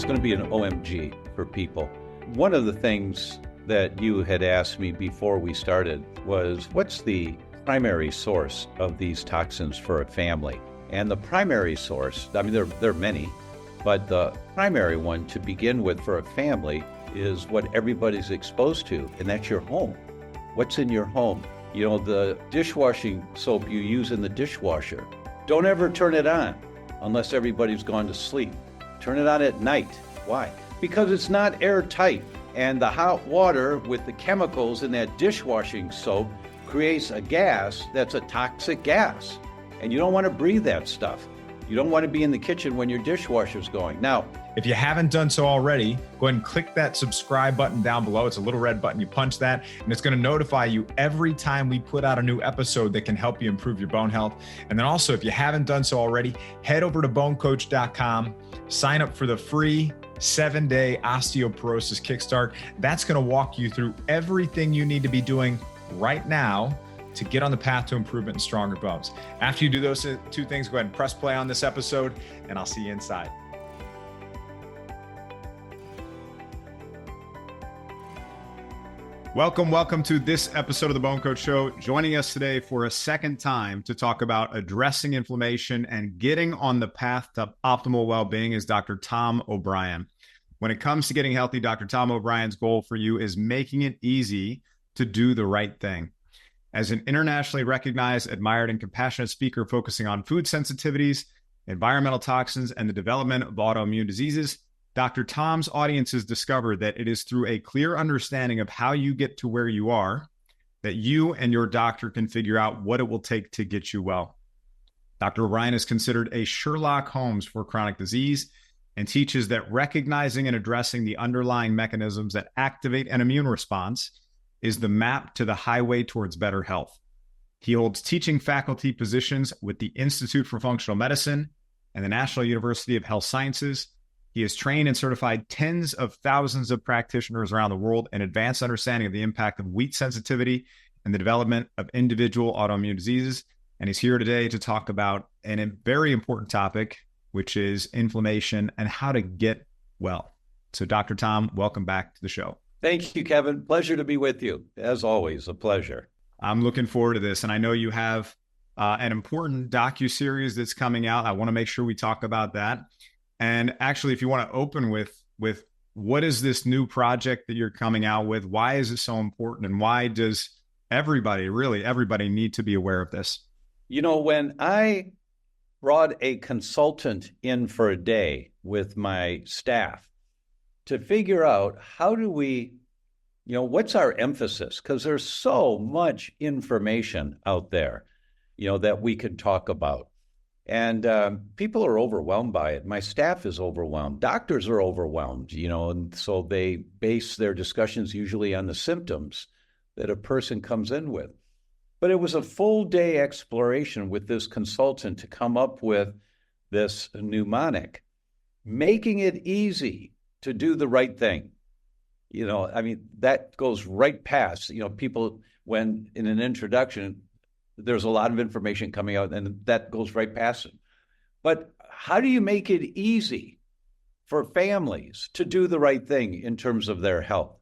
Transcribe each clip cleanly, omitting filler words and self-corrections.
going to be an OMG for people. One of the things that you had asked me before we started was, what's the primary source of these toxins for a family? And the primary source, I mean, there are many, but the primary one to begin with for a family is what everybody's exposed to, and that's your home. What's in your home? You know, the dishwashing soap you use in the dishwasher, don't ever turn it on unless everybody's gone to sleep. Turn it on at night. Why? Because it's not airtight, and the hot water with the chemicals in that dishwashing soap creates a gas that's a toxic gas, and you don't want to breathe that stuff. You don't want to be in the kitchen when your dishwasher's going. Now, if you haven't done so already, go ahead and click that subscribe button down below. It's a little red button. You punch that, and it's going to notify you every time we put out a new episode that can help you improve your bone health. And then also, if you haven't done so already, head over to bonecoach.com, sign up for the free 7-day osteoporosis kickstart. That's going to walk you through everything you need to be doing right now to get on the path to improvement and stronger bones. After you do those two things, go ahead and press play on this episode, and I'll see you inside. Welcome to this episode of the BoneCoach Show. Joining us today for a second time to talk about addressing inflammation and getting on the path to optimal well-being is Dr. Tom O'Brien. When it comes to getting healthy, Dr. Tom O'Brien's goal for you is making it easy to do the right thing. As an internationally recognized, admired, and compassionate speaker focusing on food sensitivities, environmental toxins, and the development of autoimmune diseases, Dr. Tom's audiences discover that it is through a clear understanding of how you get to where you are that you and your doctor can figure out what it will take to get you well. Dr. O'Brien is considered a Sherlock Holmes for chronic disease and teaches that recognizing and addressing the underlying mechanisms that activate an immune response is the map to the highway towards better health. He holds teaching faculty positions with the Institute for Functional Medicine and the National University of Health Sciences. He has trained and certified tens of thousands of practitioners around the world in advanced understanding of the impact of wheat sensitivity and the development of individual autoimmune diseases. And he's here today to talk about a very important topic, which is inflammation and how to get well. So Dr. Tom, welcome back to the show. thank you, Kevin. Pleasure to be with you. As always, a pleasure. I'm looking forward to this. And I know you have an important docu-series that's coming out. I want to make sure we talk about that. And actually, if you want to open with what is this new project that you're coming out with? Why is it so important? And why does everybody need to be aware of this? You know, when I brought a consultant in for a day with my staff to figure out how do we, what's our emphasis? Because there's so much information out there, that we could talk about. And people are overwhelmed by it. My staff is overwhelmed. Doctors are overwhelmed, and so they base their discussions usually on the symptoms that a person comes in with. But it was a full day exploration with this consultant to come up with this mnemonic, making it easy to do the right thing. That goes right past, people when in an introduction, there's a lot of information coming out and that goes right past it. But how do you make it easy for families to do the right thing in terms of their health?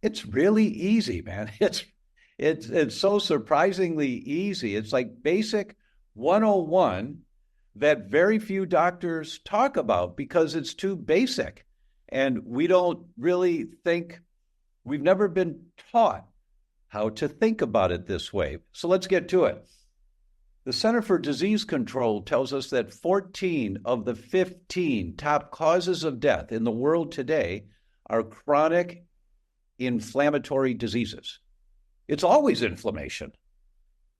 It's really easy, man. It's so surprisingly easy. It's like basic 101 that very few doctors talk about because it's too basic. And we don't really think, we've never been taught how to think about it this way. So let's get to it. The Center for Disease Control tells us that 14 of the 15 top causes of death in the world today are chronic inflammatory diseases. It's always inflammation,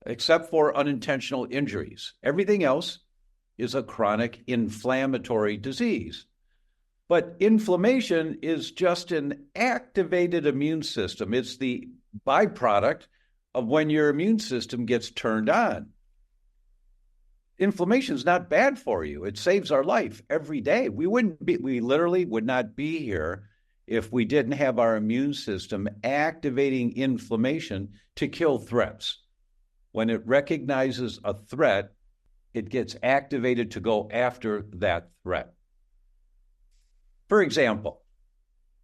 except for unintentional injuries. Everything else is a chronic inflammatory disease. But inflammation is just an activated immune system. It's the byproduct of when your immune system gets turned on. Inflammation is not bad for you. It saves our life every day. We literally would not be here if we didn't have our immune system activating inflammation to kill threats. When it recognizes a threat, it gets activated to go after that threat. For example,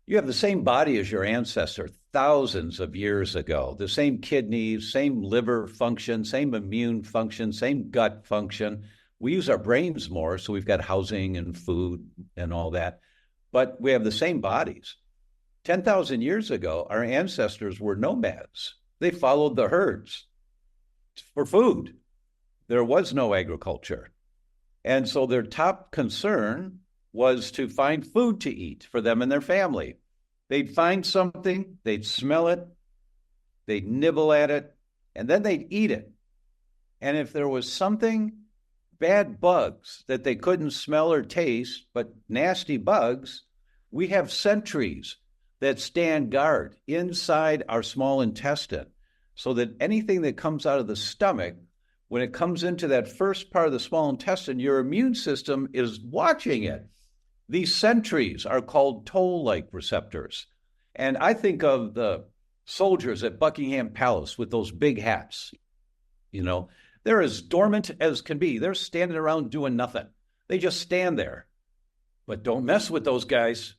you have the same body as your ancestor thousands of years ago, the same kidneys, same liver function, same immune function, same gut function. We use our brains more, so we've got housing and food and all that, but we have the same bodies. 10,000 years ago, our ancestors were nomads. They followed the herds for food. There was no agriculture. And so their top concern was to find food to eat for them and their family. They'd find something, they'd smell it, they'd nibble at it, and then they'd eat it. And if there was something, bad bugs that they couldn't smell or taste, but nasty bugs, we have sentries that stand guard inside our small intestine so that anything that comes out of the stomach, when it comes into that first part of the small intestine, your immune system is watching it. These sentries are called toll-like receptors. And I think of the soldiers at Buckingham Palace with those big hats. You know, they're as dormant as can be. They're standing around doing nothing. They just stand there. But don't mess with those guys.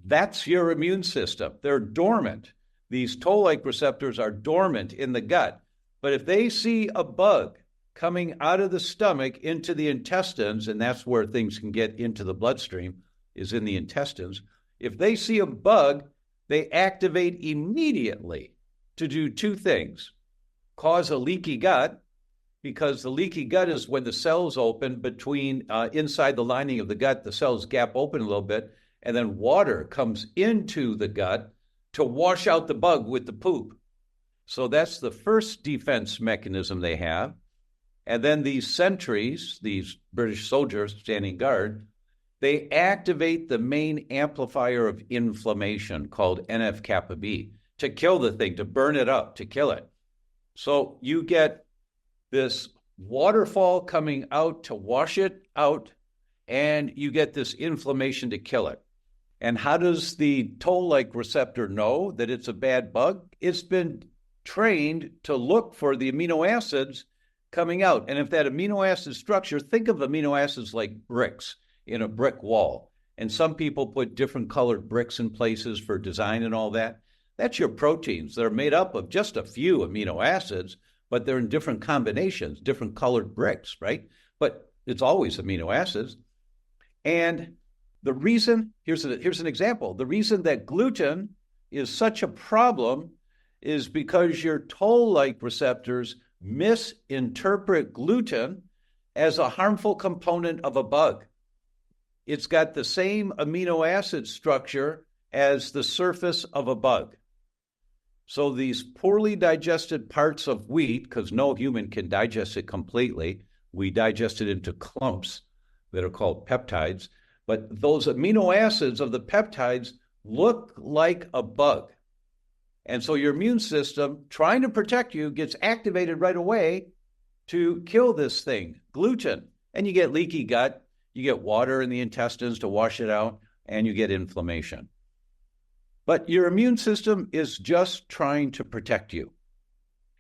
That's your immune system. They're dormant. These toll-like receptors are dormant in the gut. But if they see a bug coming out of the stomach into the intestines, and that's where things can get into the bloodstream, is in the intestines. If they see a bug, they activate immediately to do two things. Cause a leaky gut, because the leaky gut is when the cells open between inside the lining of the gut, the cells gap open a little bit, and then water comes into the gut to wash out the bug with the poop. So that's the first defense mechanism they have. And then these sentries, these British soldiers standing guard, they activate the main amplifier of inflammation called NF-kappa B to kill the thing, to burn it up, to kill it. So you get this waterfall coming out to wash it out, and you get this inflammation to kill it. And how does the toll-like receptor know that it's a bad bug? It's been trained to look for the amino acids coming out. And if that amino acid structure, think of amino acids like bricks in a brick wall. And some people put different colored bricks in places for design and all that. That's your proteins. They're made up of just a few amino acids, but they're in different combinations, different colored bricks, right? But it's always amino acids. And the reason, here's an example. The reason that gluten is such a problem is because your toll-like receptors misinterpret gluten as a harmful component of a bug. It's got the same amino acid structure as the surface of a bug. So these poorly digested parts of wheat, because no human can digest it completely, we digest it into clumps that are called peptides, but those amino acids of the peptides look like a bug. And so your immune system, trying to protect you, gets activated right away to kill this thing, gluten. And you get leaky gut, you get water in the intestines to wash it out, and you get inflammation. But your immune system is just trying to protect you.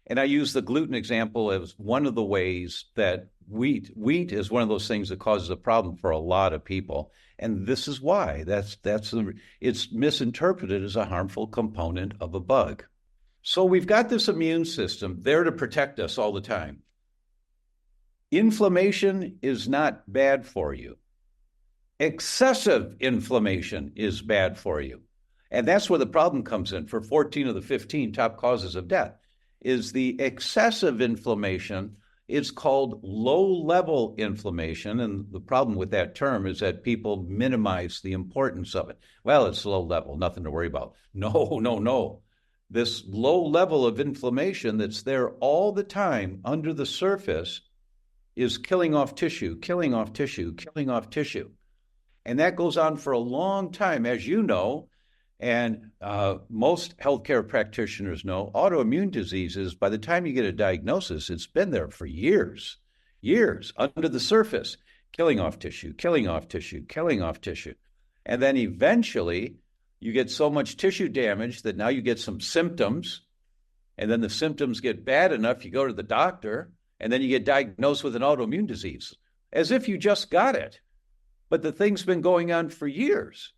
And I use the gluten example as one of the ways that wheat is one of those things that causes a problem for a lot of people. And this is why it's misinterpreted as a harmful component of a bug. So we've got this immune system there to protect us all the time. Inflammation is not bad for you. Excessive inflammation is bad for you. And that's where the problem comes in for 14 of the 15 top causes of death, is the excessive inflammation. It's called low-level inflammation, and the problem with that term is that people minimize the importance of it. Well, it's low level, nothing to worry about. No. This low level of inflammation that's there all the time under the surface is killing off tissue. And that goes on for a long time, as you know, and most healthcare practitioners know. Autoimmune diseases, by the time you get a diagnosis, it's been there for years under the surface, killing off tissue. And then eventually you get so much tissue damage that now you get some symptoms, and then the symptoms get bad enough, you go to the doctor, and then you get diagnosed with an autoimmune disease, as if you just got it. but the thing's been going on for years.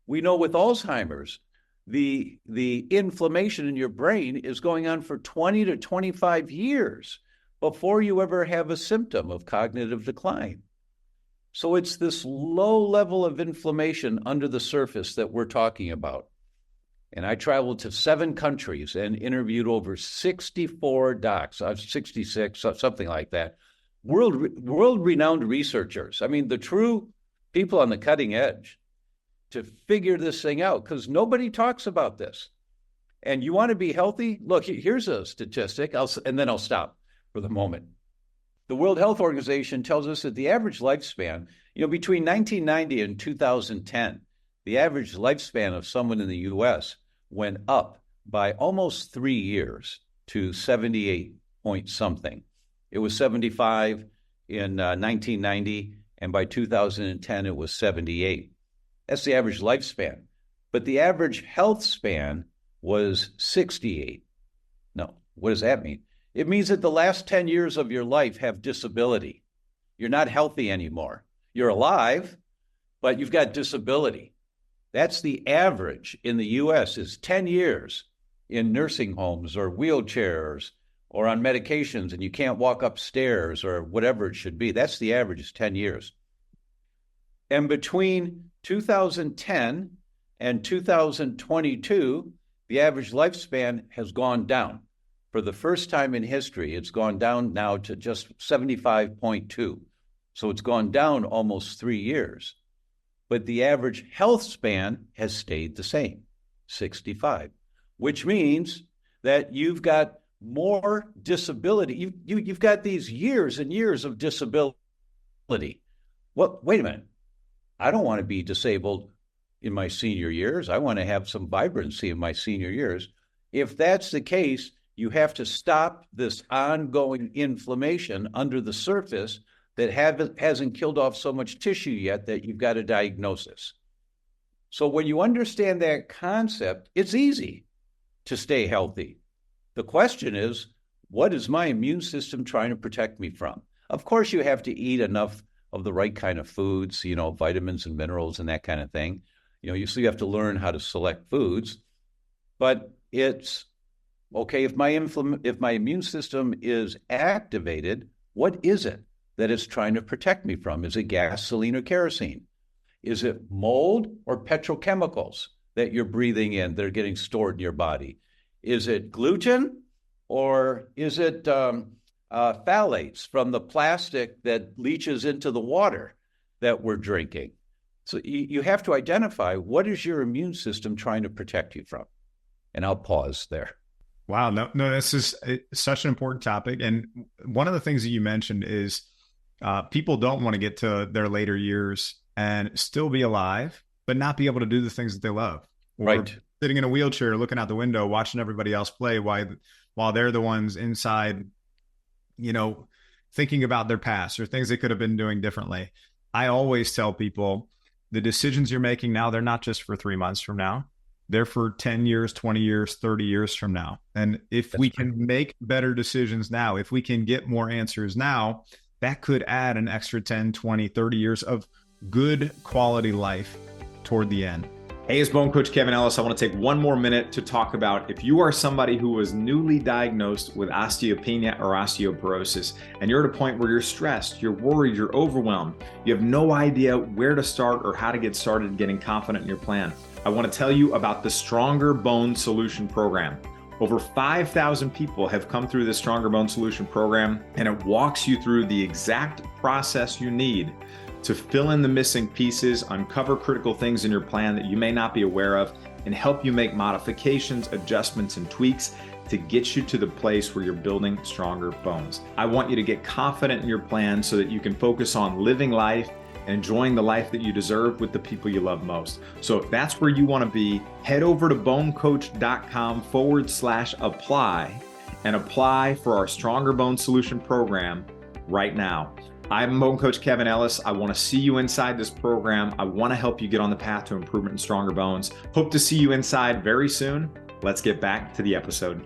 We know with Alzheimer's, the inflammation in your brain is going on for 20 to 25 years before you ever have a symptom of cognitive decline. So it's this low level of inflammation under the surface that we're talking about. And I traveled to 7 countries and interviewed over 64 docs, 66, something like that, world-renowned researchers. I mean, the true people on the cutting edge to figure this thing out, because nobody talks about this. And you want to be healthy? Look, here's a statistic, and then I'll stop for the moment. The World Health Organization tells us that the average lifespan, between 1990 and 2010, the average lifespan of someone in the U.S. went up by almost 3 years to 78 point something. It was 75 in 1990, and by 2010, it was 78. That's the average lifespan. But the average health span was 68. No, what does that mean? It means that the last 10 years of your life have disability. You're not healthy anymore. You're alive, but you've got disability. That's the average in the U.S. is 10 years in nursing homes or wheelchairs or on medications, and you can't walk upstairs or whatever it should be. That's the average is 10 years. And between 2010 and 2022, the average lifespan has gone down. For the first time in history, it's gone down now to just 75.2. So it's gone down almost 3 years. But the average health span has stayed the same, 65, which means that you've got more disability. You've got these years and years of disability. Well, wait a minute. I don't want to be disabled in my senior years. I want to have some vibrancy in my senior years. If that's the case, you have to stop this ongoing inflammation under the surface that hasn't killed off so much tissue yet that you've got a diagnosis. So when you understand that concept, it's easy to stay healthy. The question is, what is my immune system trying to protect me from? Of course, you have to eat enough of the right kind of foods, vitamins and minerals and that kind of thing. You still have to learn how to select foods. But it's okay, if my immune system is activated, what is it that it's trying to protect me from? Is it gasoline or kerosene? Is it mold or petrochemicals that you're breathing in that are getting stored in your body? Is it gluten or is it phthalates from the plastic that leaches into the water that we're drinking? So you have to identify what is your immune system trying to protect you from. And I'll pause there. Wow. No, this is such an important topic. And one of the things that you mentioned is people don't want to get to their later years and still be alive, but not be able to do the things that they love. Or right. Sitting in a wheelchair, looking out the window, watching everybody else play while they're the ones inside, thinking about their past or things they could have been doing differently. I always tell people the decisions you're making now, they're not just for 3 months from now. They're for 10 years, 20 years, 30 years from now. And if we can make better decisions now, if we can get more answers now, that could add an extra 10, 20, 30 years of good quality life toward the end. Hey, it's Bone Coach Kevin Ellis. I want to take one more minute to talk about if you are somebody who was newly diagnosed with osteopenia or osteoporosis, and you're at a point where you're stressed, you're worried, you're overwhelmed, you have no idea where to start or how to get started getting confident in your plan. I want to tell you about the Stronger Bone Solution Program. Over 5,000 people have come through the Stronger Bone Solution Program, and it walks you through the exact process you need to fill in the missing pieces, uncover critical things in your plan that you may not be aware of, and help you make modifications, adjustments, and tweaks to get you to the place where you're building stronger bones. I want you to get confident in your plan so that you can focus on living life and enjoying the life that you deserve with the people you love most. So if that's where you want to be, head over to bonecoach.com/apply and apply for our Stronger Bone Solution Program right now. I'm Bone Coach Kevin Ellis. I want to see you inside this program. I want to help you get on the path to improvement and stronger bones. Hope to see you inside very soon. Let's get back to the episode.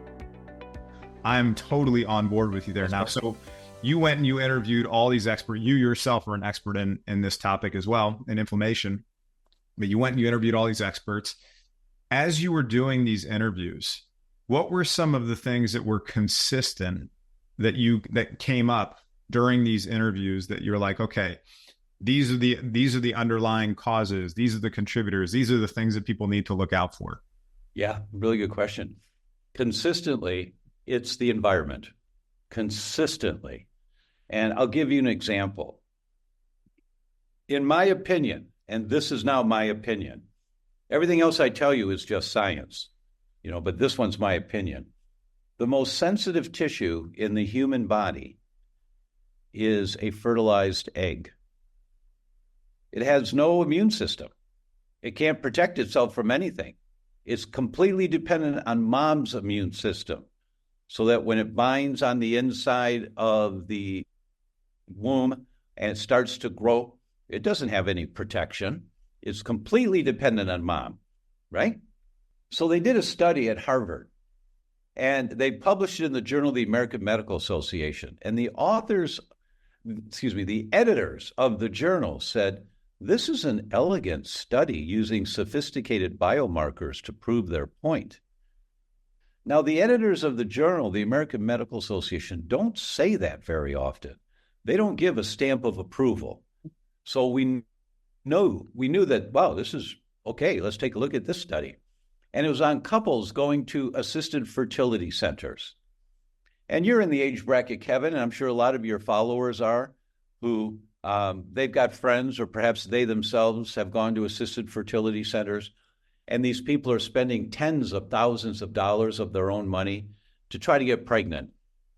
I'm totally on board with you there now. So You went and you interviewed all these experts. You yourself are an expert in this topic as well, in inflammation. But you went and you interviewed all these experts. As you were doing these interviews, what were some of the things that were consistent that came up during these interviews that you're like, okay, these are the underlying causes, these are the contributors, these are the things that people need to look out for? Yeah, really good question. Consistently, it's the environment. Consistently. And I'll give you an example. In my opinion, and this is now my opinion, everything else I tell you is just science, but this one's my opinion. The most sensitive tissue in the human body is a fertilized egg. It has no immune system. It can't protect itself from anything. It's completely dependent on mom's immune system, so that when it binds on the inside of the womb and it starts to grow, it doesn't have any protection. It's completely dependent on mom, right? So they did a study at Harvard, and they published it in the Journal of the American Medical Association. And the editors of the journal said, this is an elegant study using sophisticated biomarkers to prove their point. Now, the editors of the journal, the American Medical Association, don't say that very often. They don't give a stamp of approval. So we knew that, wow, this is okay. Let's take a look at this study. And it was on couples going to assisted fertility centers. And you're in the age bracket, Kevin, and I'm sure a lot of your followers are, who they've got friends, or perhaps they themselves have gone to assisted fertility centers. And these people are spending tens of thousands of dollars of their own money to try to get pregnant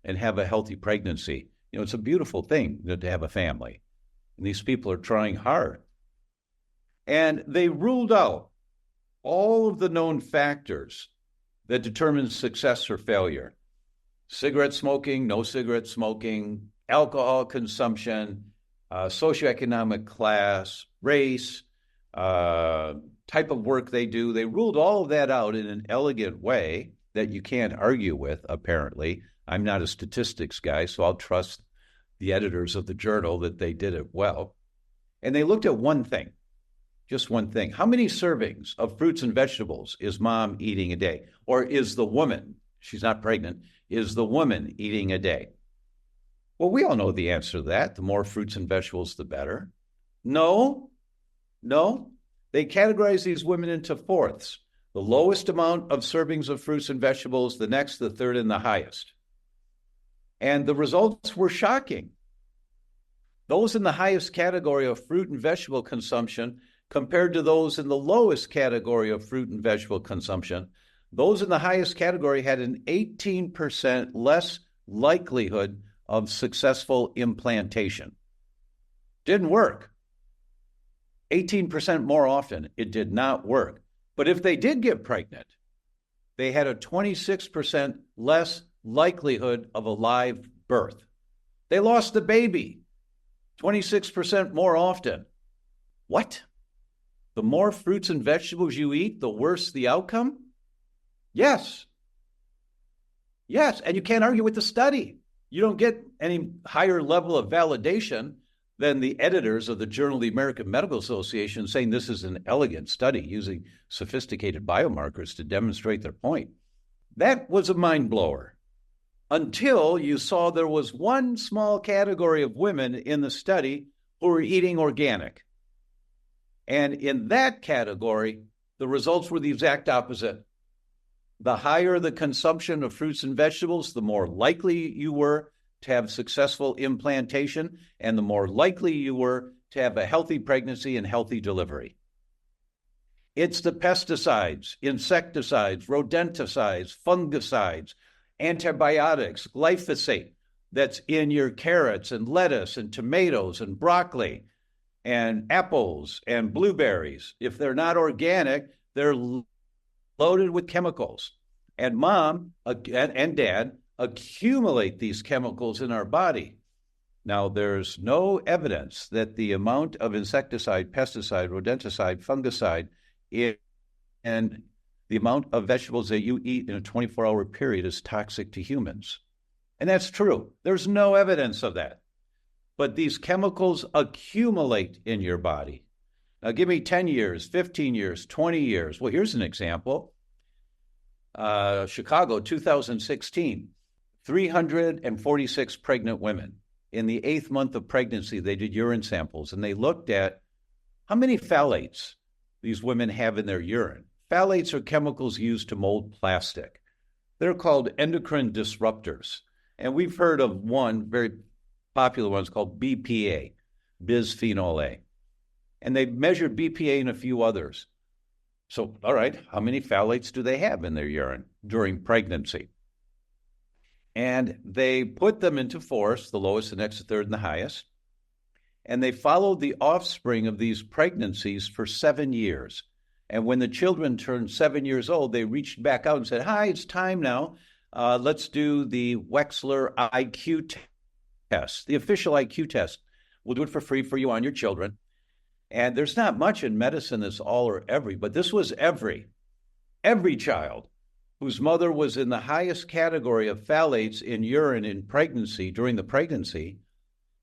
and have a healthy pregnancy. It's a beautiful thing to have a family. And these people are trying hard. And they ruled out all of the known factors that determine success or failure. Cigarette smoking, no cigarette smoking, alcohol consumption, socioeconomic class, race, type of work they do. They ruled all of that out in an elegant way that you can't argue with, apparently. I'm not a statistics guy, so I'll trust the editors of the journal that they did it well. And they looked at one thing, just one thing. How many servings of fruits and vegetables is mom eating a day? Or is the woman, she's not pregnant, is the woman eating a day? Well, we all know the answer to that. The more fruits and vegetables, the better. No. They categorize these women into fourths. The lowest amount of servings of fruits and vegetables, the next, the third, and the highest. And the results were shocking. Those in the highest category of fruit and vegetable consumption compared to those in the lowest category of fruit and vegetable consumption, those in the highest category had an 18% less likelihood of successful implantation. Didn't work. 18% more often, it did not work. But if they did get pregnant, they had a 26% less likelihood of a live birth. They lost the baby 26% more often. What? The more fruits and vegetables you eat, the worse the outcome? Yes. And you can't argue with the study. You don't get any higher level of validation than the editors of the Journal of the American Medical Association saying this is an elegant study using sophisticated biomarkers to demonstrate their point. That was a mind blower until you saw there was one small category of women in the study who were eating organic. And in that category, the results were the exact opposite. The higher the consumption of fruits and vegetables, the more likely you were to have successful implantation, and the more likely you were to have a healthy pregnancy and healthy delivery. It's the pesticides, insecticides, rodenticides, fungicides, antibiotics, glyphosate that's in your carrots and lettuce and tomatoes and broccoli and apples and blueberries. If they're not organic, they're loaded with chemicals. And mom and dad accumulate these chemicals in our body. Now, there's no evidence that the amount of insecticide, pesticide, rodenticide, fungicide, and the amount of vegetables that you eat in a 24-hour period is toxic to humans. And that's true. There's no evidence of that. But these chemicals accumulate in your body. Now, give me 10 years, 15 years, 20 years. Well, here's an example. Chicago, 2016, 346 pregnant women. In the 8th month of pregnancy, they did urine samples, and they looked at how many phthalates these women have in their urine. Phthalates are chemicals used to mold plastic. They're called endocrine disruptors. And we've heard of one very popular one called BPA, bisphenol A. And they measured BPA and a few others. So, all right, how many phthalates do they have in their urine during pregnancy? And they put them into fours, the lowest, the next, the third, and the highest. And they followed the offspring of these pregnancies for 7 years. And when the children turned 7 years old, they reached back out and said, hi, it's time now. Let's do the Wechsler IQ test, the official IQ test. We'll do it for free for you on your children. And there's not much in medicine that's all or every, but this was every child whose mother was in the highest category of phthalates in urine in pregnancy, during the pregnancy,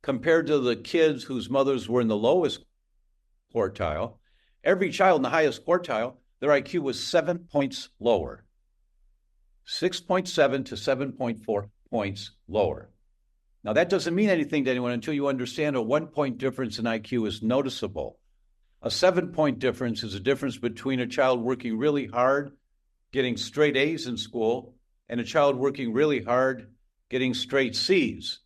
compared to the kids whose mothers were in the lowest quartile. Every child in the highest quartile, their IQ was 7 points lower. 6.7 to 7.4 points lower. Now, that doesn't mean anything to anyone until you understand a 1-point difference in IQ is noticeable. A 7-point difference is a difference between a child working really hard, getting straight A's in school, and a child working really hard, getting straight C's.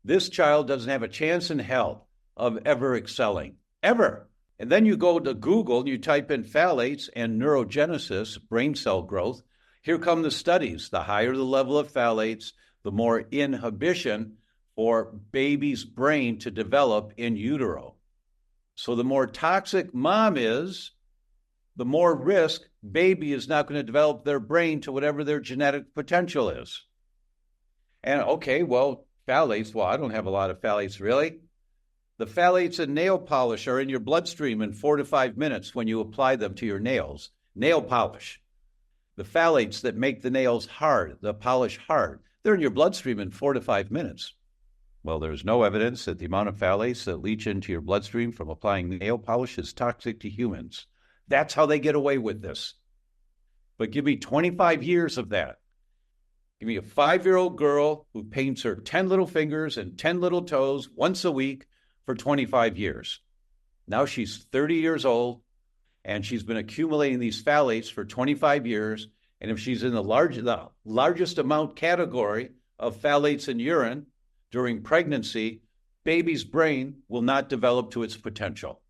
This child doesn't have a chance in hell of ever excelling, ever. And then you go to Google and you type in phthalates and neurogenesis, brain cell growth. Here come the studies. The higher the level of phthalates, the more inhibition for baby's brain to develop in utero. So the more toxic mom is, the more risk baby is not going to develop their brain to whatever their genetic potential is. And okay, well, phthalates, well, I don't have a lot of phthalates, really. The phthalates in nail polish are in your bloodstream in 4 to 5 minutes when you apply them to your nails. Nail polish. The phthalates that make the nails hard, the polish hard, they're in your bloodstream in 4 to 5 minutes. Well, there's no evidence that the amount of phthalates that leach into your bloodstream from applying nail polish is toxic to humans. That's how they get away with this. But give me 25 years of that. Give me a 5-year-old girl who paints her 10 little fingers and 10 little toes once a week for 25 years. Now she's 30 years old, and she's been accumulating these phthalates for 25 years. And if she's in the largest amount category of phthalates in urine during pregnancy, baby's brain will not develop to its potential.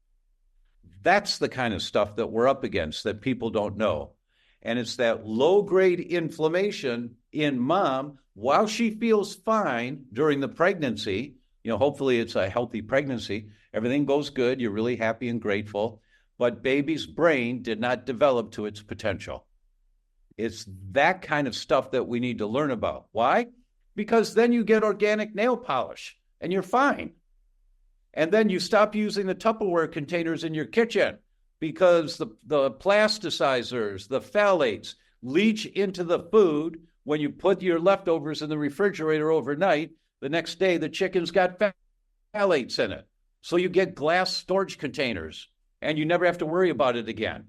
That's the kind of stuff that we're up against that people don't know. And it's that low-grade inflammation in mom while she feels fine during the pregnancy. You know, hopefully it's a healthy pregnancy. Everything goes good. You're really happy and grateful. But baby's brain did not develop to its potential. It's that kind of stuff that we need to learn about. Why? Because then you get organic nail polish and you're fine. And then you stop using the Tupperware containers in your kitchen because the plasticizers, the phthalates, leach into the food when you put your leftovers in the refrigerator overnight. The next day, the chicken's got phthalates in it. So you get glass storage containers and you never have to worry about it again.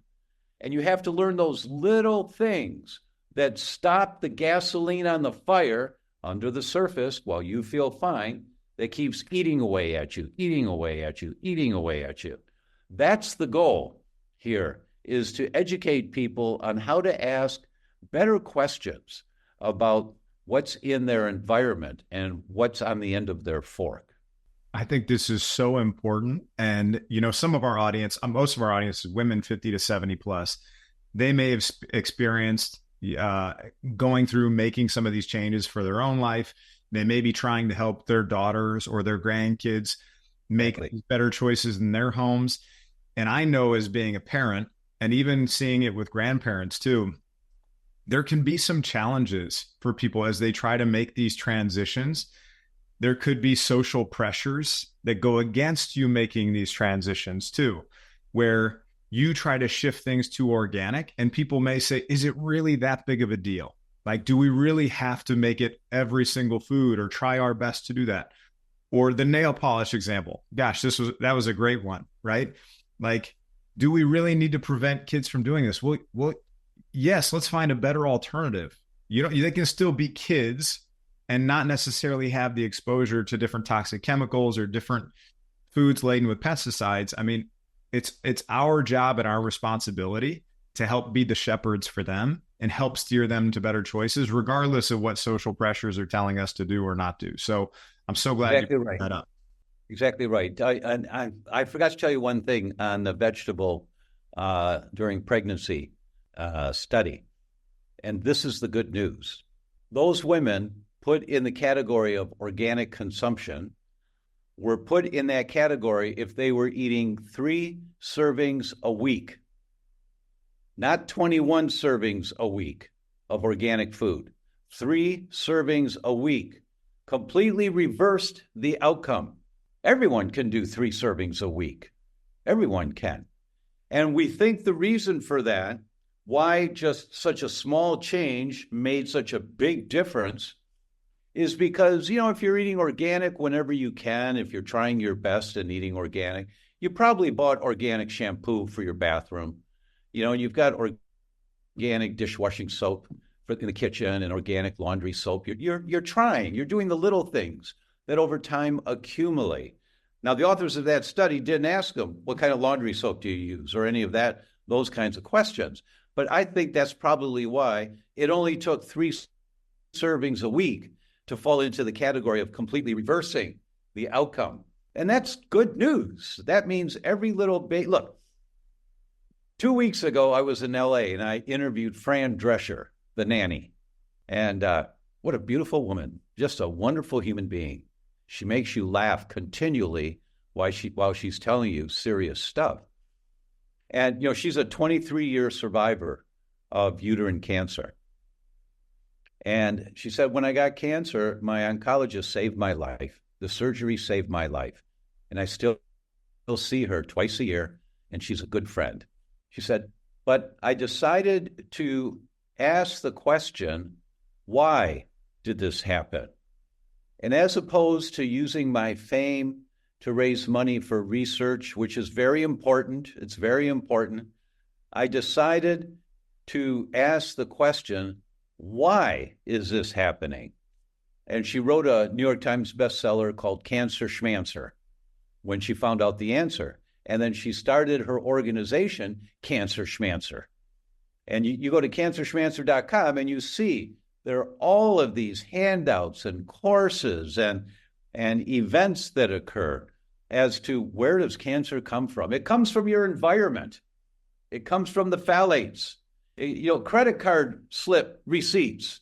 And you have to learn those little things that stop the gasoline on the fire under the surface while you feel fine that keeps eating away at you, eating away at you, eating away at you. That's the goal here, is to educate people on how to ask better questions about what's in their environment and what's on the end of their fork. I think this is so important. And, you know, some of our audience, most of our audience is women 50 to 70 plus. They may have experienced going through making some of these changes for their own life. They may be trying to help their daughters or their grandkids make better choices in their homes. And I know, as being a parent and even seeing it with grandparents too, there can be some challenges for people as they try to make these transitions. There could be social pressures that go against you making these transitions too, where you try to shift things to organic and people may say, is it really that big of a deal? Like, do we really have to make it every single food or try our best to do that? Or the nail polish example. Gosh, that was a great one, right? Like, do we really need to prevent kids from doing this? Well, yes, let's find a better alternative. They can still be kids and not necessarily have the exposure to different toxic chemicals or different foods laden with pesticides. I mean, it's our job and our responsibility to help be the shepherds for them and help steer them to better choices, regardless of what social pressures are telling us to do or not do. So I'm so glad you brought that up. Exactly right. I forgot to tell you one thing on the vegetable during pregnancy study. And this is the good news. Those women put in the category of organic consumption were put in that category if they were eating 3 servings a week, not 21 servings a week of organic food. 3 servings a week completely reversed the outcome. Everyone can do 3 servings a week. Everyone can. And we think the reason for that, why just such a small change made such a big difference, is because, if you're eating organic whenever you can, if you're trying your best and eating organic, you probably bought organic shampoo for your bathroom. You've got organic dishwashing soap in the kitchen and organic laundry soap. You're trying. You're doing the little things that over time accumulate. Now, the authors of that study didn't ask them, what kind of laundry soap do you use, or any of those kinds of questions. But I think that's probably why it only took 3 servings a week to fall into the category of completely reversing the outcome. And that's good news. That means every little bit. Look, 2 weeks ago, I was in LA and I interviewed Fran Drescher, the nanny. And what a beautiful woman, just a wonderful human being. She makes you laugh continually while she's telling you serious stuff. And, she's a 23-year survivor of uterine cancer. And she said, when I got cancer, my oncologist saved my life. The surgery saved my life. And I still see her twice a year, and she's a good friend. She said, but I decided to ask the question, why did this happen? And as opposed to using my fame to raise money for research, which is very important, it's very important, I decided to ask the question, why is this happening? And she wrote a New York Times bestseller called Cancer Schmancer when she found out the answer. And then she started her organization, Cancer Schmancer. And you go to cancerschmancer.com and you see there are all of these handouts and courses and events that occur as to where does cancer come from. It comes from your environment. It comes from the phthalates. Credit card slip receipts.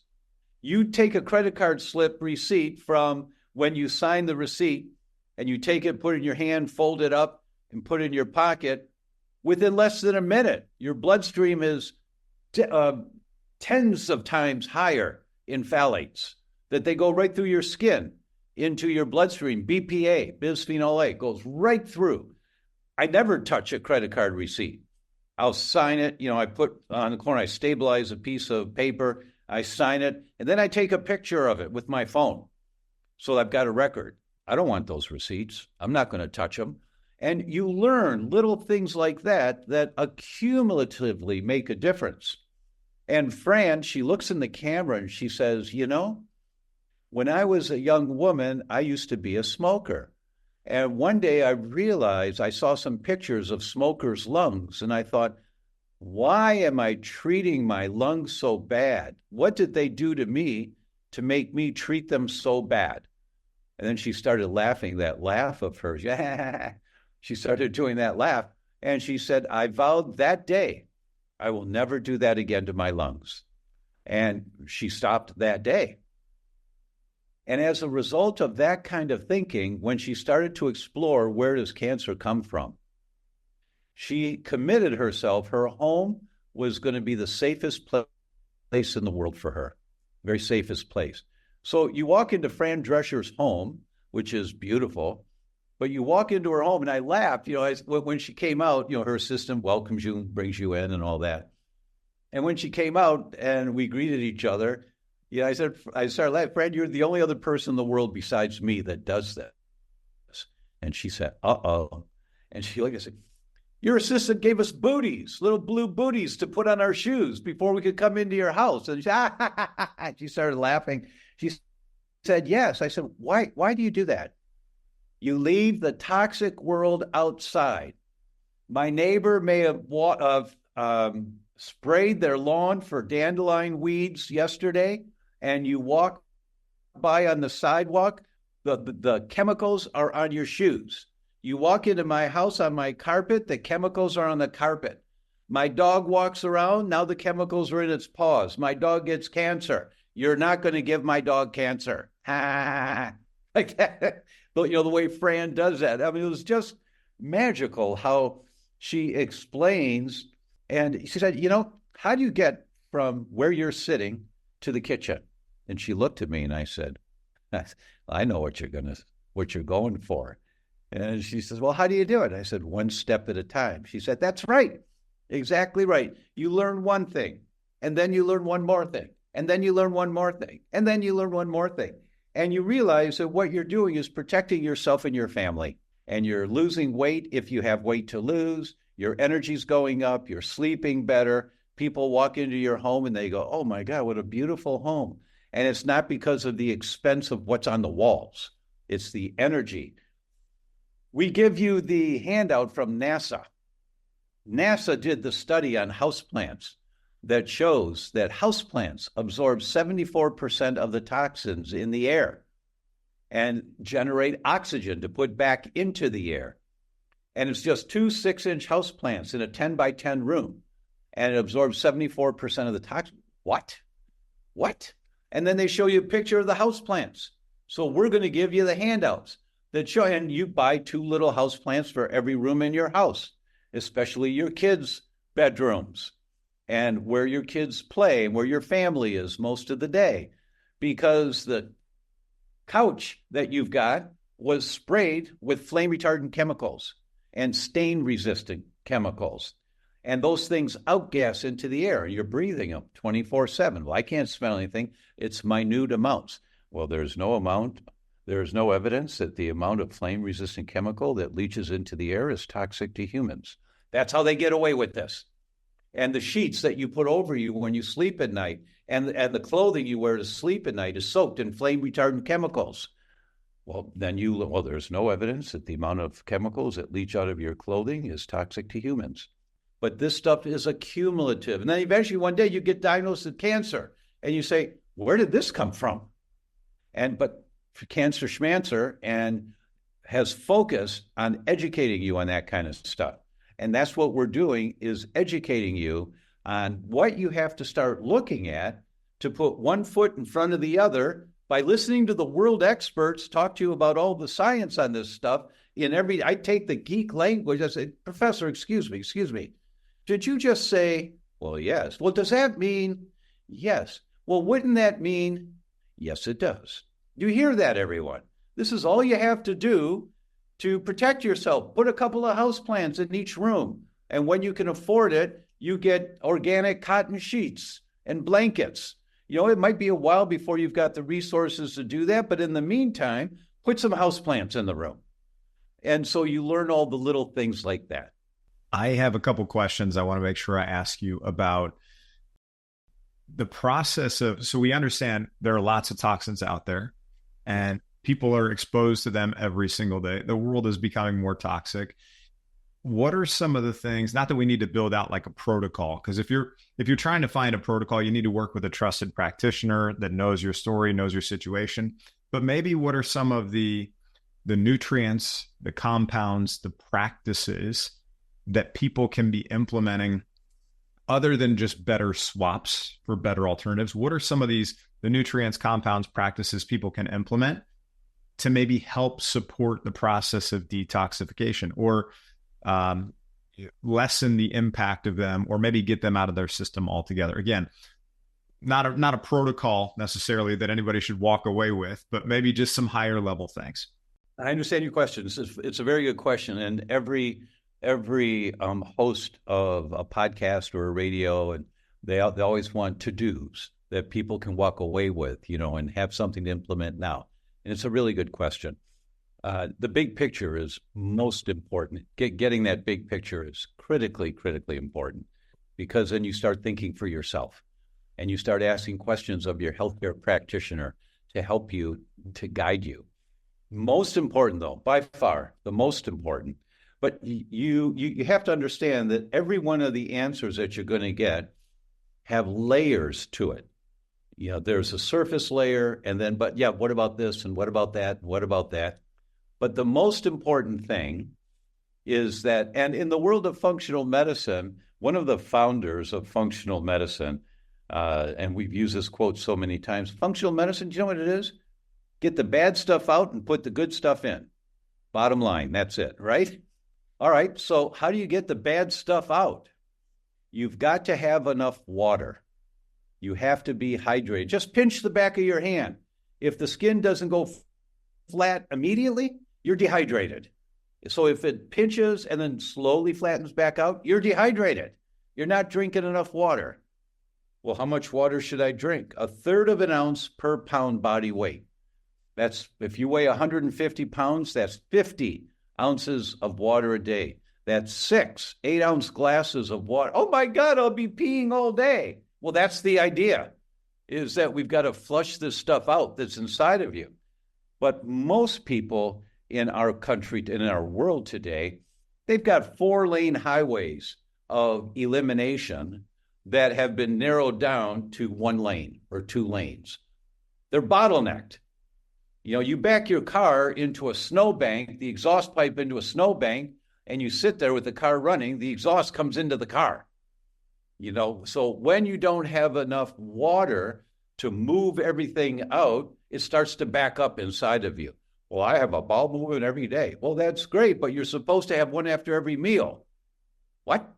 You take a credit card slip receipt from when you sign the receipt and you take it, put it in your hand, fold it up, and put it in your pocket. Within less than a minute, your bloodstream is tens of times higher in phthalates, that they go right through your skin into your bloodstream. BPA, bisphenol A, goes right through. I never touch a credit card receipt. I'll sign it. I put on the corner, I stabilize a piece of paper, I sign it, and then I take a picture of it with my phone. So I've got a record. I don't want those receipts. I'm not going to touch them. And you learn little things like that accumulatively make a difference. And Fran, she looks in the camera and she says, when I was a young woman, I used to be a smoker. And one day I realized I saw some pictures of smokers' lungs, and I thought, why am I treating my lungs so bad? What did they do to me to make me treat them so bad? And then she started laughing, that laugh of hers. Yeah. She started doing that laugh. And she said, I vowed that day, I will never do that again to my lungs. And she stopped that day. And as a result of that kind of thinking, when she started to explore where does cancer come from, she committed herself. Her home was going to be the safest place in the world for her, very safest place. So you walk into Fran Drescher's home, which is beautiful, but you walk into her home, and I laughed, when she came out, her assistant welcomes you, brings you in and all that. And when she came out and we greeted each other, Yeah, I started laughing. Fred, you're the only other person in the world besides me that does this. And she said, uh-oh. And she looked and said, your assistant gave us booties, little blue booties to put on our shoes before we could come into your house. And she started laughing. She said, yes. I said, why do you do that? You leave the toxic world outside. My neighbor may have sprayed their lawn for dandelion weeds yesterday, and you walk by on the sidewalk, the chemicals are on your shoes. You walk into my house on my carpet, the chemicals are on the carpet. My dog walks around, now the chemicals are in its paws. My dog gets cancer. You're not going to give my dog cancer. Like that. But, the way Fran does that. I mean, it was just magical how she explains. And she said, how do you get from where you're sitting to the kitchen? And she looked at me and I said, I know what you're going for. And she says, well, how do you do it? I said, one step at a time. She said, that's right. Exactly right. You learn one thing, and then you learn one more thing, and then you learn one more thing, and then you learn one more thing. And you realize that what you're doing is protecting yourself and your family. And you're losing weight if you have weight to lose. Your energy's going up. You're sleeping better. People walk into your home and they go, oh, my God, what a beautiful home. And it's not because of the expense of what's on the walls. It's the energy. We give you the handout from NASA. NASA did the study on houseplants that shows that houseplants absorb 74% of the toxins in the air and generate oxygen to put back into the air. And it's just 2 6-inch houseplants in a 10 by 10 room, and it absorbs 74% of the toxin. What? And then they show you a picture of the houseplants. So we're going to give you the handouts that show, and you buy 2 little houseplants for every room in your house, especially your kids' bedrooms and where your kids play and where your family is most of the day, because the couch that you've got was sprayed with flame retardant chemicals and stain resistant chemicals. And those things outgas into the air. You're breathing them 24/7. Well, I can't smell anything. It's minute amounts. Well, there's no evidence that the amount of flame resistant chemical that leaches into the air is toxic to humans. That's how they get away with this. And the sheets that you put over you when you sleep at night and the clothing you wear to sleep at night is soaked in flame retardant chemicals. Well, there's no evidence that the amount of chemicals that leach out of your clothing is toxic to humans. But this stuff is accumulative. And then eventually one day you get diagnosed with cancer and you say, where did this come from? But Cancer Schmancer and has focused on educating you on that kind of stuff. And that's what we're doing, is educating you on what you have to start looking at to put one foot in front of the other by listening to the world experts talk to you about all the science on this stuff. I take the geek language. I say, Professor, excuse me. Did you just say, well, yes. Well, does that mean yes? Well, wouldn't that mean yes, it does. You hear that, everyone. This is all you have to do to protect yourself. Put a couple of houseplants in each room. And when you can afford it, you get organic cotton sheets and blankets. It might be a while before you've got the resources to do that, but in the meantime, put some houseplants in the room. And so you learn all the little things like that. I have a couple questions I want to make sure I ask you about the process so we understand there are lots of toxins out there and people are exposed to them every single day. The world is becoming more toxic. What are some of the things, not that we need to build out like a protocol, because if you're trying to find a protocol, you need to work with a trusted practitioner that knows your story, knows your situation, but maybe what are some of the nutrients, the compounds, the practices that people can be implementing other than just better swaps for better alternatives? What are some of the nutrients, compounds, practices people can implement to maybe help support the process of detoxification or lessen the impact of them, or maybe get them out of their system altogether? Again, not a protocol necessarily that anybody should walk away with, but maybe just some higher level things. I understand your question. It's a very good question. And every host of a podcast or a radio, and they always want to-dos. that people can walk away with, and have something to implement now? And it's a really good question. The big picture is most important. Getting that big picture is critically, critically important, because then you start thinking for yourself and you start asking questions of your healthcare practitioner to help you, to guide you. Most important, though, by far, the most important. But you have to understand that every one of the answers that you're going to get have layers to it. There's a surface layer, and then, but yeah, what about this, and what about that, and what about that? But the most important thing is that, and in the world of functional medicine, one of the founders of functional medicine, and we've used this quote so many times, functional medicine, do you know what it is? Get the bad stuff out and put the good stuff in. Bottom line, that's it, right? All right, so how do you get the bad stuff out? You've got to have enough water. You have to be hydrated. Just pinch the back of your hand. If the skin doesn't go flat immediately, you're dehydrated. So if it pinches and then slowly flattens back out, you're dehydrated. You're not drinking enough water. Well, how much water should I drink? 1/3 of an ounce per pound body weight. That's, if you weigh 150 pounds, that's 50 ounces of water a day. That's 6 8-ounce glasses of water. Oh my God, I'll be peeing all day. Well, that's the idea, is that we've got to flush this stuff out that's inside of you. But most people in our country, in our world today, they've got 4-lane highways of elimination that have been narrowed down to 1 lane or 2 lanes. They're bottlenecked. You back your car into a snowbank, the exhaust pipe into a snowbank, and you sit there with the car running, the exhaust comes into the car. So when you don't have enough water to move everything out, it starts to back up inside of you. Well, I have a bowel movement every day. Well, that's great, but you're supposed to have one after every meal. What?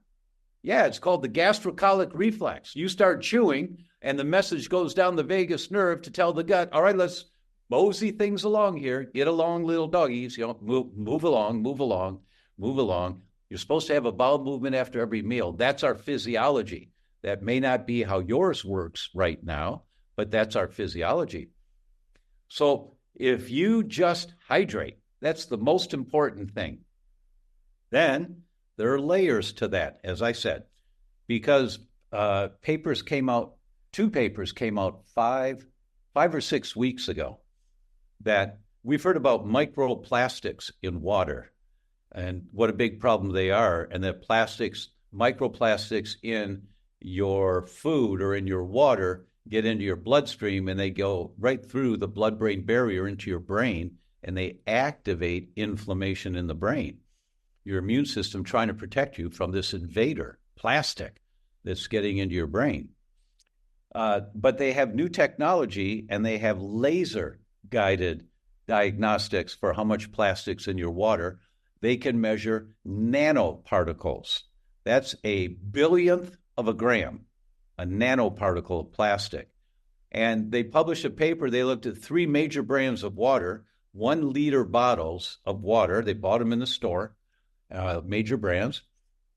Yeah, it's called the gastrocolic reflex. You start chewing, and the message goes down the vagus nerve to tell the gut, all right, let's mosey things along here. Get along, little doggies. Move along, move along, move along. You're supposed to have a bowel movement after every meal. That's our physiology. That may not be how yours works right now, but that's our physiology. So if you just hydrate, that's the most important thing. Then there are layers to that, as I said, because two papers came out 5 or 6 weeks ago that we've heard about microplastics in water and what a big problem they are, and that microplastics in your food or in your water get into your bloodstream, and they go right through the blood-brain barrier into your brain, and they activate inflammation in the brain. Your immune system trying to protect you from this invader, plastic, that's getting into your brain. But they have new technology, and they have laser-guided diagnostics for how much plastic's in your water. They can measure nanoparticles. That's a billionth of a gram, a nanoparticle of plastic. And they published a paper. They looked at 3 major brands of water, 1-liter bottles of water. They bought them in the store, major brands,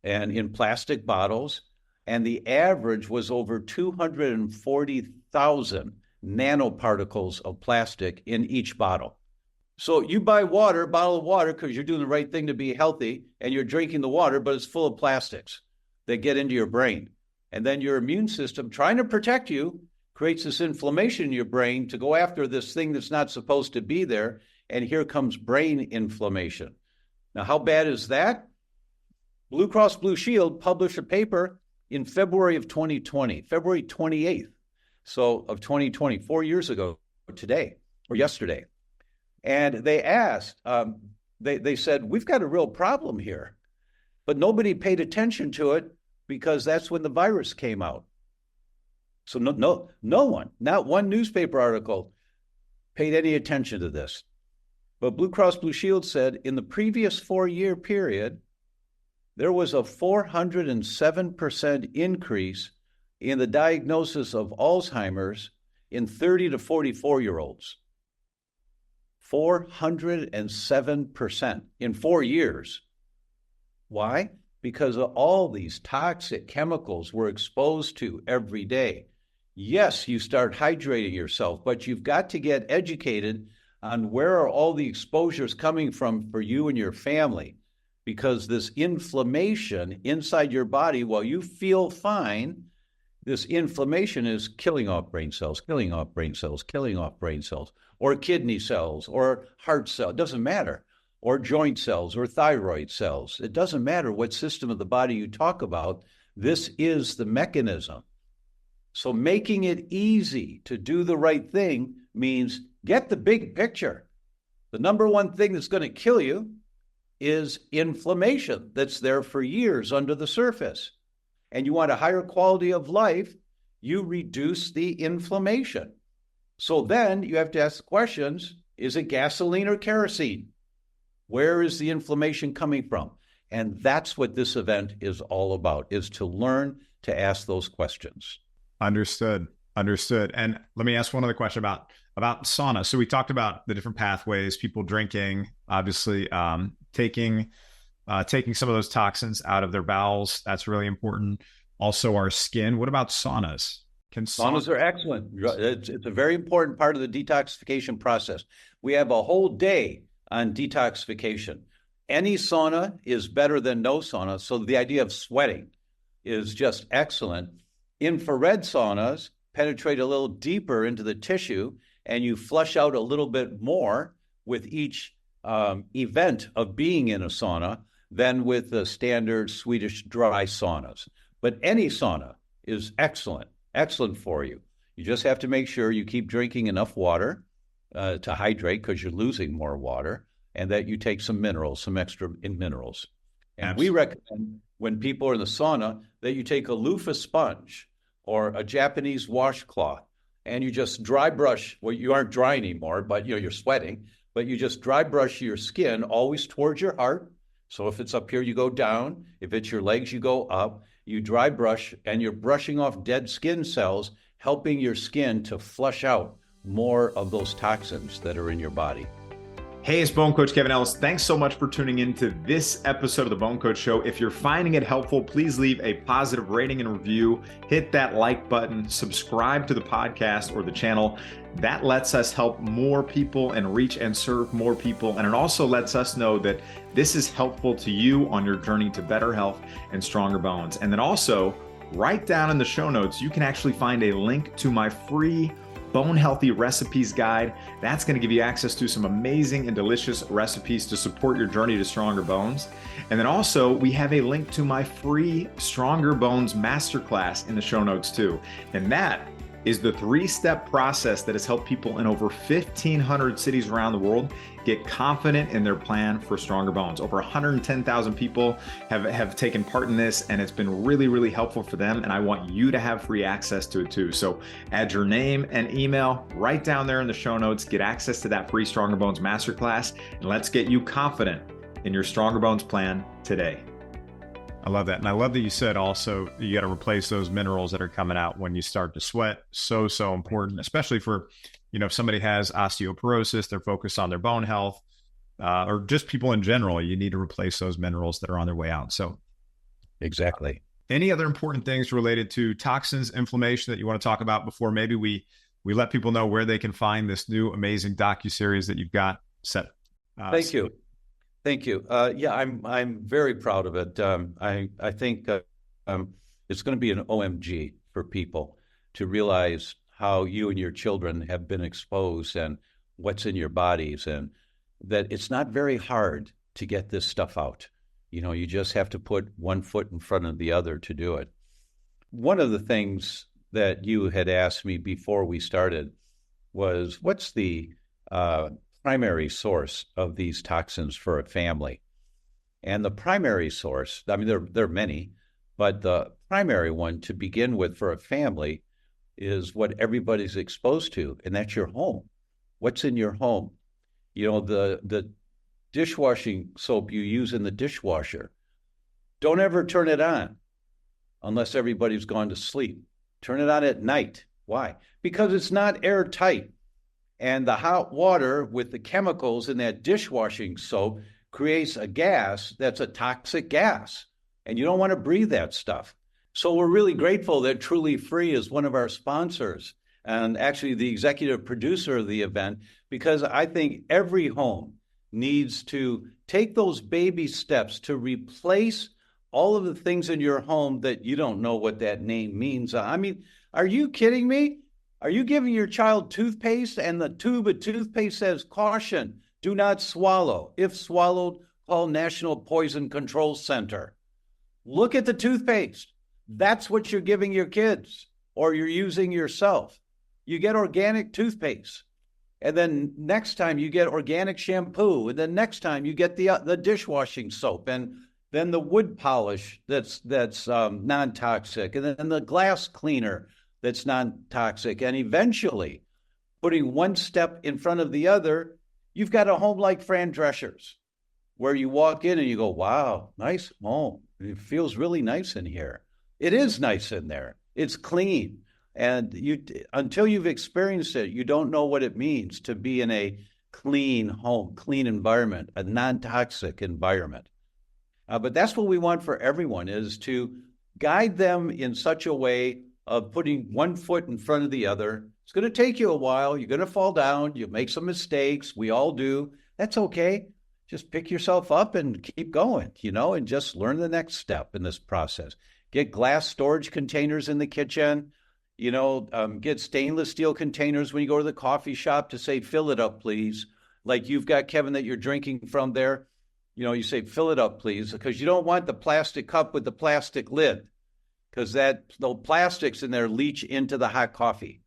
and in plastic bottles. And the average was over 240,000 nanoparticles of plastic in each bottle. So you buy a bottle of water, because you're doing the right thing to be healthy, and you're drinking the water, but it's full of plastics that get into your brain. And then your immune system, trying to protect you, creates this inflammation in your brain to go after this thing that's not supposed to be there. And here comes brain inflammation. Now, how bad is that? Blue Cross Blue Shield published a paper in February of 2020, February 28th, of 2020, 4 years ago, today, or yesterday. And they asked, they said, we've got a real problem here, but nobody paid attention to it because that's when the virus came out. So no one, not one newspaper article paid any attention to this. But Blue Cross Blue Shield said in the previous 4-year period, there was a 407% increase in the diagnosis of Alzheimer's in 30 to 44-year-olds. 407% in 4 years. Why? Because of all these toxic chemicals we're exposed to every day. yes, you start hydrating yourself, but you've got to get educated on where are all the exposures coming from for you and your family, because this inflammation inside your body, while you feel fine, this inflammation is killing off brain cells, killing off brain cells, killing off brain cells, or kidney cells, or heart cells, it doesn't matter, or joint cells, or thyroid cells. It doesn't matter what system of the body you talk about. This is the mechanism. So making it easy to do the right thing means get the big picture. The number one thing that's going to kill you is inflammation that's there for years under the surface. And you want a higher quality of life, you reduce the inflammation. So then you have to ask questions, is it gasoline or kerosene? Where is the inflammation coming from? And that's what this event is all about, is to learn to ask those questions. Understood. And let me ask one other question about sauna. So we talked about the different pathways, people drinking, obviously taking some of those toxins out of their bowels. That's really important. Also our skin. What about saunas? Saunas are excellent. It's a very important part of the detoxification process. We have a whole day on detoxification. Any sauna is better than no sauna. So the idea of sweating is just excellent. Infrared saunas penetrate a little deeper into the tissue, and you flush out a little bit more with each event of being in a sauna than with the standard Swedish dry saunas. But any sauna is excellent for you. You just have to make sure you keep drinking enough water to hydrate, because you're losing more water, and that you take some minerals, some extra minerals. And we recommend, when people are in the sauna, that you take a loofah sponge or a Japanese washcloth, and you just dry brush. Well, you aren't dry anymore, but you're sweating, but you just dry brush your skin always towards your heart. So if it's up here, you go down. If it's your legs, you go up. You dry brush, and you're brushing off dead skin cells, helping your skin to flush out more of those toxins that are in your body. Hey, it's Bone Coach Kevin Ellis. Thanks so much for tuning into this episode of the Bone Coach Show. If you're finding it helpful, please leave a positive rating and review. Hit that like button, subscribe to the podcast or the channel. That lets us help more people and reach and serve more people. And it also lets us know that this is helpful to you on your journey to better health and stronger bones. And then also, right down in the show notes, you can actually find a link to my free Bone Healthy Recipes Guide. That's going to give you access to some amazing and delicious recipes to support your journey to stronger bones. And then also, we have a link to my free Stronger Bones Masterclass in the show notes too. And that is the 3-step process that has helped people in over 1,500 cities around the world get confident in their plan for stronger bones. Over 110,000 people have taken part in this, and it's been really, really helpful for them. And I want you to have free access to it too. So add your name and email right down there in the show notes, get access to that free Stronger Bones Masterclass, and let's get you confident in your Stronger Bones plan today. I love that. And I love that you said also you got to replace those minerals that are coming out when you start to sweat. So important, especially for, if somebody has osteoporosis, they're focused on their bone health, or just people in general, you need to replace those minerals that are on their way out. So exactly. Any other important things related to toxins, inflammation that you want to talk about before maybe we let people know where they can find this new amazing docu-series that you've got set? Thank you. Yeah, I'm very proud of it. I think it's going to be an OMG for people to realize how you and your children have been exposed and what's in your bodies, and that it's not very hard to get this stuff out. You just have to put one foot in front of the other to do it. One of the things that you had asked me before we started was, what's the primary source of these toxins for a family? And the primary source, I mean, there are many, but the primary one to begin with for a family is what everybody's exposed to, and that's your home. What's in your home? The dishwashing soap you use in the dishwasher, don't ever turn it on unless everybody's gone to sleep. Turn it on at night. Why? Because it's not airtight. And the hot water with the chemicals in that dishwashing soap creates a gas that's a toxic gas. And you don't want to breathe that stuff. So we're really grateful that Truly Free is one of our sponsors and actually the executive producer of the event, because I think every home needs to take those baby steps to replace all of the things in your home that you don't know what that name means. I mean, are you kidding me? Are you giving your child toothpaste and the tube of toothpaste says, caution, do not swallow. If swallowed, call National Poison Control Center. Look at the toothpaste. That's what you're giving your kids or you're using yourself. You get organic toothpaste. And then next time you get organic shampoo. And then next time you get the dishwashing soap. And then the wood polish that's non-toxic. And then the glass cleaner that's non-toxic. And eventually, putting one step in front of the other, you've got a home like Fran Drescher's, where you walk in and you go, wow, nice home. It feels really nice in here. It is nice in there. It's clean. And until you've experienced it, you don't know what it means to be in a clean home, clean environment, a non-toxic environment. But that's what we want for everyone, is to guide them in such a way of putting one foot in front of the other. It's going to take you a while. You're going to fall down. You'll make some mistakes. We all do. That's okay. Just pick yourself up and keep going, and just learn the next step in this process. Get glass storage containers in the kitchen. Get stainless steel containers when you go to the coffee shop to say, fill it up, please. Like you've got, Kevin, that you're drinking from there. You say, fill it up, please, because you don't want the plastic cup with the plastic lid, because those plastics in there leach into the hot coffee,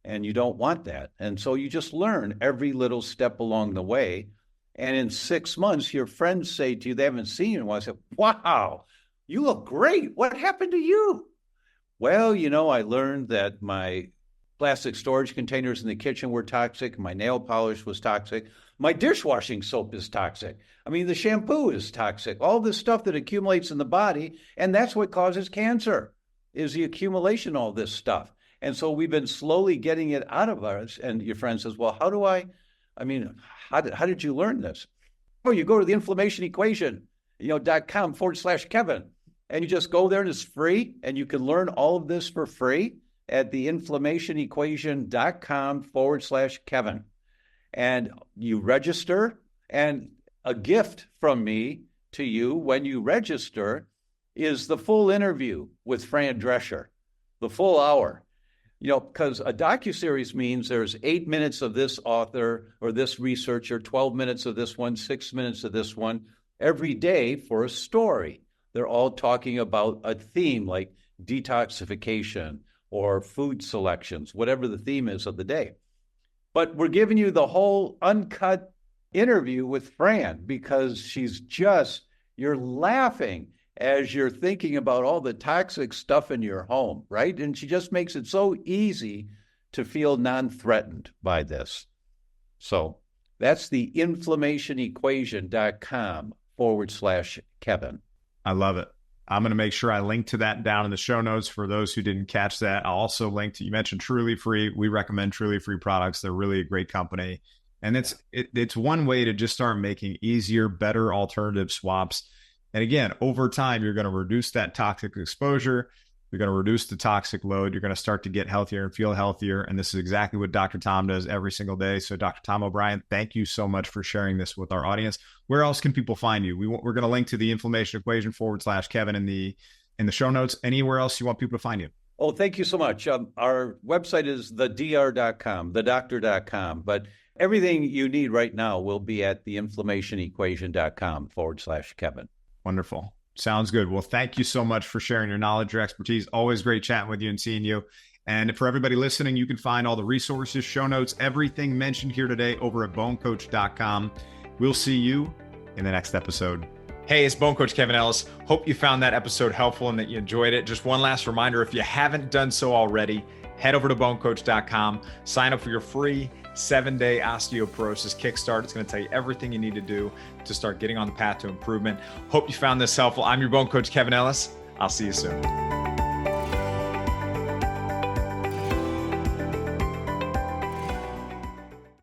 and you don't want that. And so you just learn every little step along the way. And in 6 months, your friends say to you, they haven't seen you in a while, say, wow, you look great. What happened to you? Well, I learned that my plastic storage containers in the kitchen were toxic. My nail polish was toxic. My dishwashing soap is toxic. I mean, the shampoo is toxic. All this stuff that accumulates in the body, and that's what causes cancer, is the accumulation of all this stuff. And so we've been slowly getting it out of us. And your friend says, well, how did you learn this? Oh, you go to the inflammation equation, .com/Kevin. And you just go there and it's free. And you can learn all of this for free at the inflammationequation.com/Kevin. And you register, and a gift from me to you when you register is the full interview with Fran Drescher, the full hour. Because a docu-series means there's 8 minutes of this author or this researcher, 12 minutes of this one, 6 minutes of this one, every day for a story. They're all talking about a theme like detoxification or food selections, whatever the theme is of the day. But we're giving you the whole uncut interview with Fran, because you're laughing as you're thinking about all the toxic stuff in your home, right? And she just makes it so easy to feel non-threatened by this. So that's the inflammationequation.com/Kevin. I love it. I'm going to make sure I link to that down in the show notes for those who didn't catch that. I'll also link to, you mentioned Truly Free. We recommend Truly Free products. They're really a great company. And it's one way to just start making easier, better alternative swaps. And again, over time, you're going to reduce that toxic exposure. You're going to reduce the toxic load. You're going to start to get healthier and feel healthier. And this is exactly what Dr. Tom does every single day. So Dr. Tom O'Brien, thank you so much for sharing this with our audience. Where else can people find you? We're going to link to the inflammation equation /Kevin in the show notes. Anywhere else you want people to find you? Oh, thank you so much. Our website is thedr.com, thedoctor.com. But everything you need right now will be at the inflammationequation.com /Kevin. Wonderful. Sounds good. Well, thank you so much for sharing your knowledge, your expertise. Always great chatting with you and seeing you. And for everybody listening, you can find all the resources, show notes, everything mentioned here today over at BoneCoach.com. We'll see you in the next episode. Hey, it's BoneCoach Kevin Ellis. Hope you found that episode helpful and that you enjoyed it. Just one last reminder, if you haven't done so already, head over to BoneCoach.com, sign up for your free 7-day osteoporosis kickstart. It's going to tell you everything you need to do to start getting on the path to improvement. Hope you found this helpful. I'm your Bone Coach, Kevin Ellis. I'll see you soon.